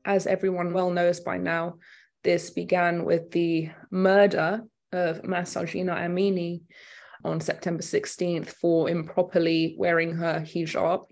As everyone well knows by now, this began with the murder of Mahsa Jina Amini on September 16th for improperly wearing her hijab.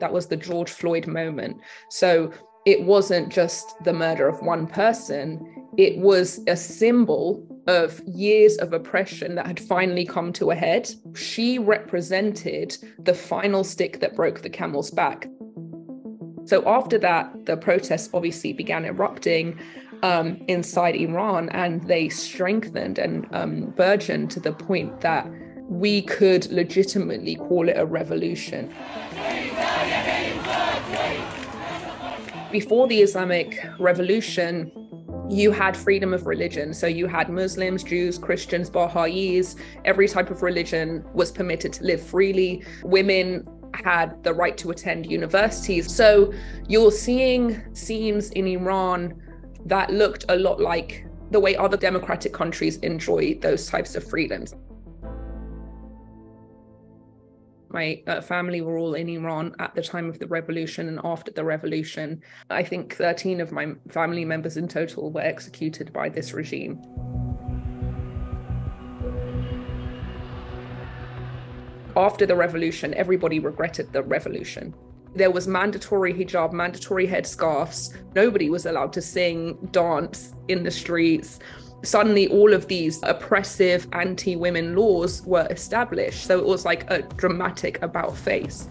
That was the George Floyd moment. So it wasn't just the murder of one person, it was a symbol of years of oppression that had finally come to a head. She represented the final stick that broke the camel's back. So after that, the protests obviously began erupting inside Iran, and they strengthened and burgeoned to the point that we could legitimately call it a revolution. Before the Islamic Revolution, you had freedom of religion. So you had Muslims, Jews, Christians, Baha'is, every type of religion was permitted to live freely. Women had the right to attend universities. So you're seeing scenes in Iran that looked a lot like the way other democratic countries enjoy those types of freedoms. My family were all in Iran at the time of the revolution and after the revolution. I think 13 of my family members in total were executed by this regime. After the revolution, everybody regretted the revolution. There was mandatory hijab, mandatory headscarves. Nobody was allowed to sing, dance in the streets. Suddenly, all of these oppressive anti-women laws were established. So it was like a dramatic about-face.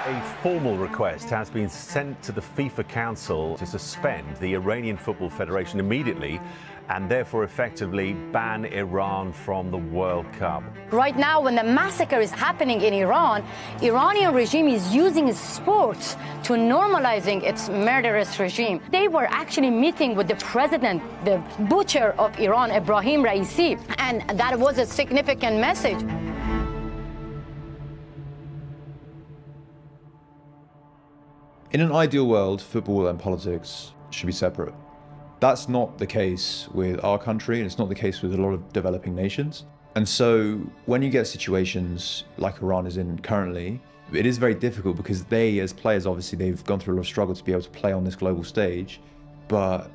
A formal request has been sent to the FIFA Council to suspend the Iranian Football Federation immediately and therefore effectively ban Iran from the World Cup. Right now, when the massacre is happening in Iran, Iranian regime is using sports to normalizing its murderous regime. They were actually meeting with the president, the butcher of Iran, Ebrahim Raisi, and that was a significant message. In an ideal world, football and politics should be separate. That's not the case with our country, and it's not the case with a lot of developing nations. And so when you get situations like Iran is in currently, it is very difficult because they, as players, obviously they've gone through a lot of struggle to be able to play on this global stage. But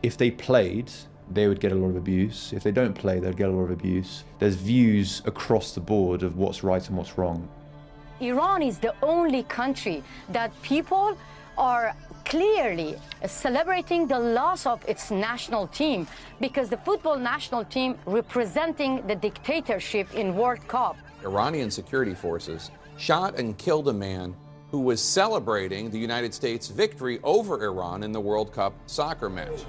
if they played, they would get a lot of abuse. If they don't play, they'd get a lot of abuse. There's views across the board of what's right and what's wrong. Iran is the only country that people are clearly celebrating the loss of its national team, because the football national team representing the dictatorship in World Cup. Iranian security forces shot and killed a man who was celebrating the United States' victory over Iran in the World Cup soccer match.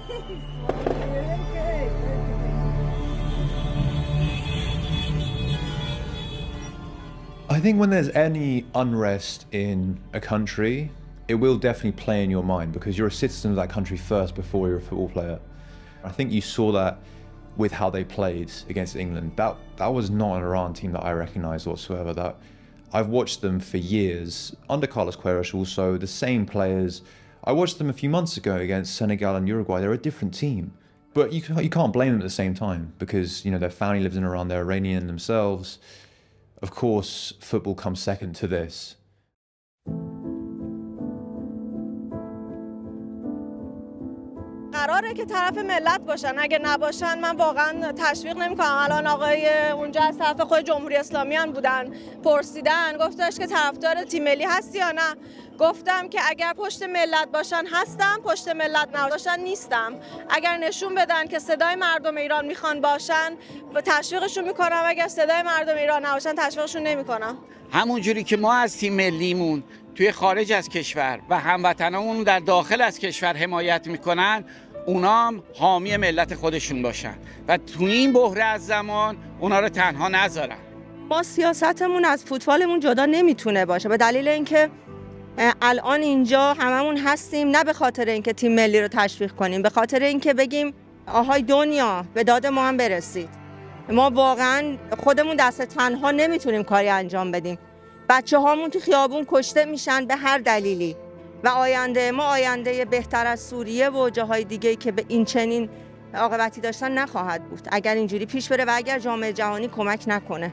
I think when there's any unrest in a country, it will definitely play in your mind because you're a citizen of that country first before you're a football player. I think you saw that with how they played against England. That was not an Iran team that I recognised whatsoever. That I've watched them for years. Under Carlos Queiroz also, the same players. I watched them a few months ago against Senegal and Uruguay. They're a different team. But you can't blame them at the same time because, you know, their family lives in Iran, they're Iranian themselves. Of course, football comes second to this. قراره که طرف ملت باشن. اگه نباشن من واقعا تشویق نمی‌کنم. الان آقای اونجا از طرف خود جمهوری اسلامی هم بودن، پرسیدن، گفتش که طرفدار تیم ملی هستی یا نه؟ گفتم که اگر پشت ملت باشن هستم، پشت ملت نباشن نیستم. اگر نشون بدن که صدای مردم ایران میخوان باشن تشویقشون میکنم، اگر صدای مردم ایران نباشن تشویقشون نمیکنم. همونجوری که ما از تیم ملیمون توی خارج از کشور و هموطنامون در داخل از کشور حمایت میکنن، اونا هم حامی ملت خودشون باشن و تو این بحران از زمان اونا رو تنها نذارن. ما سیاستمون از فوتبالمون جدا نمیتونه باشه به دلیل اینکه الان اینجا هممون هستیم نه به خاطر اینکه تیم ملی رو تشویق کنیم، به خاطر اینکه بگیم آهای دنیا به داد ما هم برسید. ما واقعا خودمون دست تنها نمیتونیم کاری انجام بدیم. بچه هامون تو خیابون کشته میشن به هر دلیلی. و آینده ما آینده بهتر از سوریه و جاهای دیگه که به این چنین عاقبتی داشتن نخواهد بود اگر اینجوری پیش بره و اگر جامعه جهانی کمک نکنه.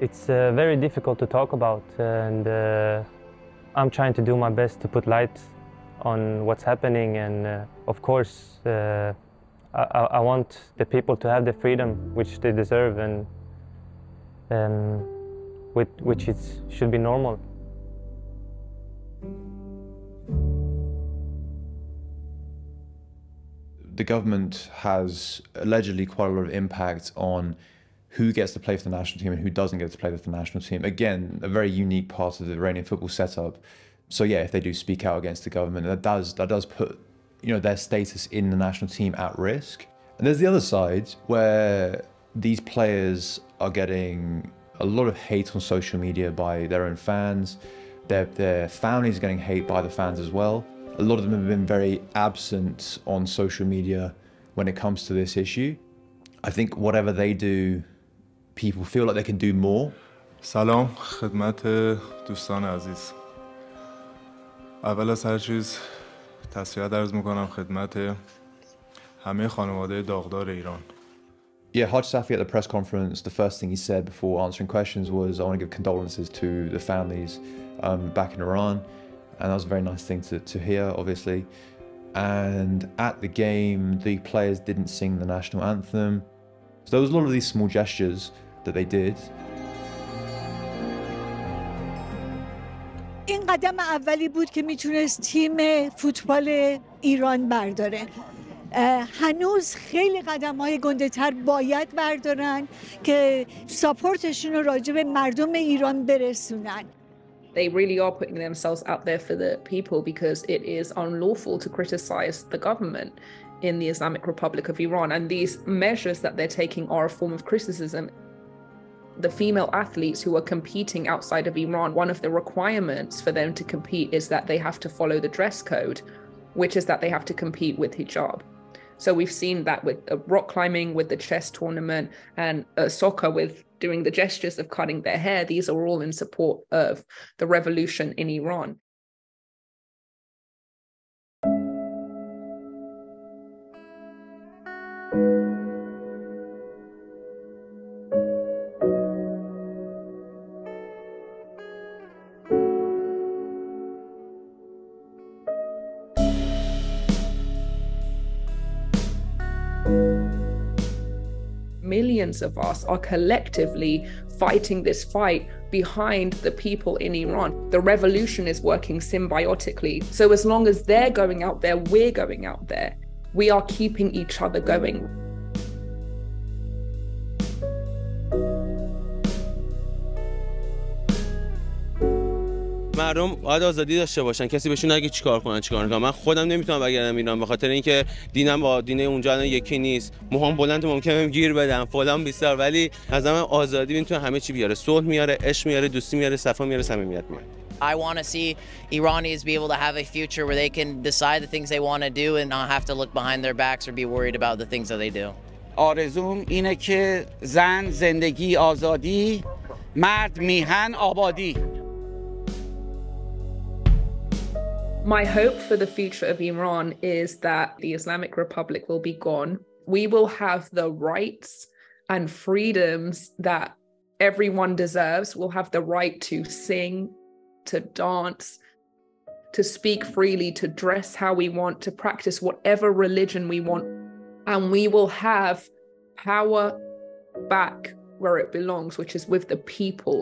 It's very difficult to talk about and I'm trying to do my best to put light on what's happening and of course I want the people to have the freedom which they deserve and which should be normal. The government has allegedly quite a lot of impact on who gets to play for the national team and who doesn't get to play for the national team. Again, a very unique part of the Iranian football setup. So yeah, if they do speak out against the government, that does put, you know, their status in the national team at risk. And there's the other side where these players are getting a lot of hate on social media by their own fans. Their families are getting hate by the fans as well. A lot of them have been very absent on social media when it comes to this issue. I think whatever they do, people feel like they can do more. سلام خدمت دوستان عزیز. اول از هر چیز تسلیت عرض میکنم خدمت همه خانواده داغدار ایران. Yeah, Haj Safi at the press conference, the first thing he said before answering questions was, I want to give condolences to the families back in Iran. And that was a very nice thing to hear, obviously. And at the game, the players didn't sing the national anthem. So there was a lot of these small gestures that they did. این قدم اولی بود که میتونست تیم فوتبال ایران برداره. هنوز خیلی قدم‌های گنده‌تر باید بردارن که ساپورتشون رو راجع به مردم ایران برسونن. They really are putting themselves out there for the people because it is unlawful to criticize the government in the Islamic Republic of Iran. And these measures that they're taking are a form of criticism. The female athletes who are competing outside of Iran, one of the requirements for them to compete is that they have to follow the dress code, which is that they have to compete with hijab. So we've seen that with rock climbing, with the chess tournament, and soccer with doing the gestures of cutting their hair. These are all in support of the revolution in Iran. Millions of us are collectively fighting this fight behind the people in Iran. The revolution is working symbiotically. So as long as they're going out there, we're going out there. We are keeping each other going. مردم باید آزادی داشته باشن، کسی بهشون نگه چیکار کنن. من خودم نمیتونم بگردم ایران به خاطر اینکه دینم با دین اونجا یکی نیست. موهام بلند ممکنه گیر بدم فلان بیسار، ولی از همه آزادی میتونه همه چی بیاره. صلح میاره، عشق میاره، دوستی میاره، صفا میاره، صمیمیت میاره. I want to see Iranians be able to have a future where they can decide the things they want to do and not have to look behind their backs or be worried about the things that they do. آرزوم اینه که زن زندگی آزادی، مرد میهن آبادی. My hope for the future of Iran is that the Islamic Republic will be gone. We will have the rights and freedoms that everyone deserves. We'll have the right to sing, to dance, to speak freely, to dress how we want, to practice whatever religion we want. And we will have power back where it belongs, which is with the people.